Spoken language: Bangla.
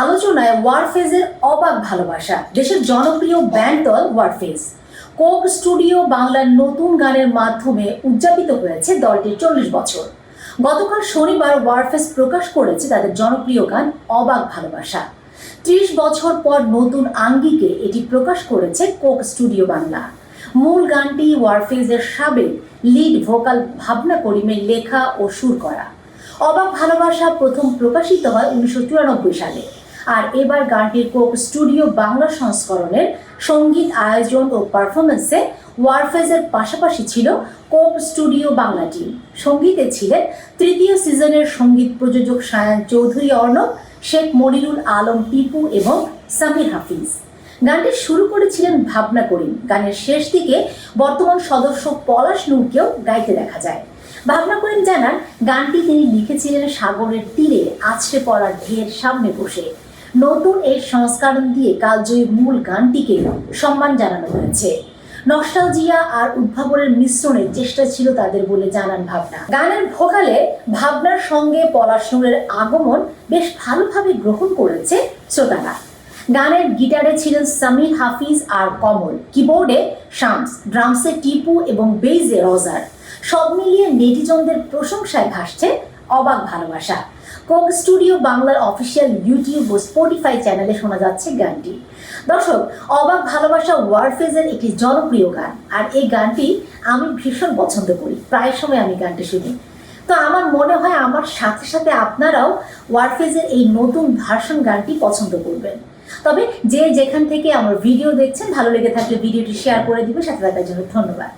আলোচনায় ওয়ারফেজের অবাক ভালোবাসা, দেশের জনপ্রিয় ব্যান্ড দল ওয়ারফেজ। কোক স্টুডিও বাংলার নতুন গানের মাধ্যমে উদযাপিত হয়েছে দলটির 40 বছর। গতকাল শনিবার ওয়ারফেজ প্রকাশ করেছে তাদের জনপ্রিয় গান অবাক ভালোবাসা। 30 বছর পর নতুন আঙ্গিকে এটি প্রকাশ করেছে কোক স্টুডিও বাংলা। মূল গানটি ওয়ারফেজের সাবেক লিড ভোকাল ভাবনা করিমের লেখা ও সুর করা। অবাক ভালোবাসা প্রথম প্রকাশিত হয় 1994 সালে, আর এবার গানটির কোক স্টুডিও বাংলা সংস্করণের সঙ্গীত আয়োজন ও পারফরমেন্সে ওয়ারফেজের পাশাপাশি ছিল কোক স্টুডিও বাংলা টিম। সঙ্গীতে ছিলেন তৃতীয় সিজনের সঙ্গীত প্রযোজক সায়ান চৌধুরী অর্ণব, শেখ মনিরুল আলম টিপু এবং সামির হাফিজ। গানটি শুরু করেছিলেন ভাবনা করিম। গানের শেষ দিকে বর্তমান সদস্য পলাশ নূরকেও গাইতে দেখা যায়। ভাবনা করিম জানান, গানটি তিনি লিখেছিলেন সাগরের তীরে আছড়ে পড়া ঢের সামনে বসে। নতুন এই সংস্করণ দিয়ে কালজয়ী মূল গানটিকে সম্মান জানানো হয়েছে। নস্টালজিয়া আর উদ্ভাবনের মিশ্রণের চেষ্টা ছিল তাদের বলে জানান ভাবনা। গানের ভোকালে ভাবনার সঙ্গে পলাশ নূরের আগমন বেশ ভালোভাবে গ্রহণ করেছে শ্রোতারা। গানের গিটারে ছিলেন সামির হাফিজ আর কমল, কিবোর্ডে শামস, ড্রামসে টিপু এবং বেইজে রজার। সব মিলিয়ে নেটিজনদের প্রশংসায় ভাসছে অবাক ভালোবাসা। কোক স্টুডিও বাংলার অফিসিয়াল ইউটিউব ও স্পটিফাই চ্যানেলে শোনা যাচ্ছে গানটি। দর্শক, অবাক ভালোবাসা ওয়ারফেজের একটি জনপ্রিয় গান, আর এই গানটি আমি ভীষণ পছন্দ করি। প্রায় সময় আমি গানটি শুনি। তো আমার মনে হয় আমার সাথে সাথে আপনারাও ওয়ারফেজের এই নতুন ভার্সন গানটি পছন্দ করবেন। তবে যে যেখান থেকে আমার ভিডিও দেখছেন, ভালো লেগে থাকলে ভিডিওটি শেয়ার করে দিবে। সাথে থাকার জন্য ধন্যবাদ।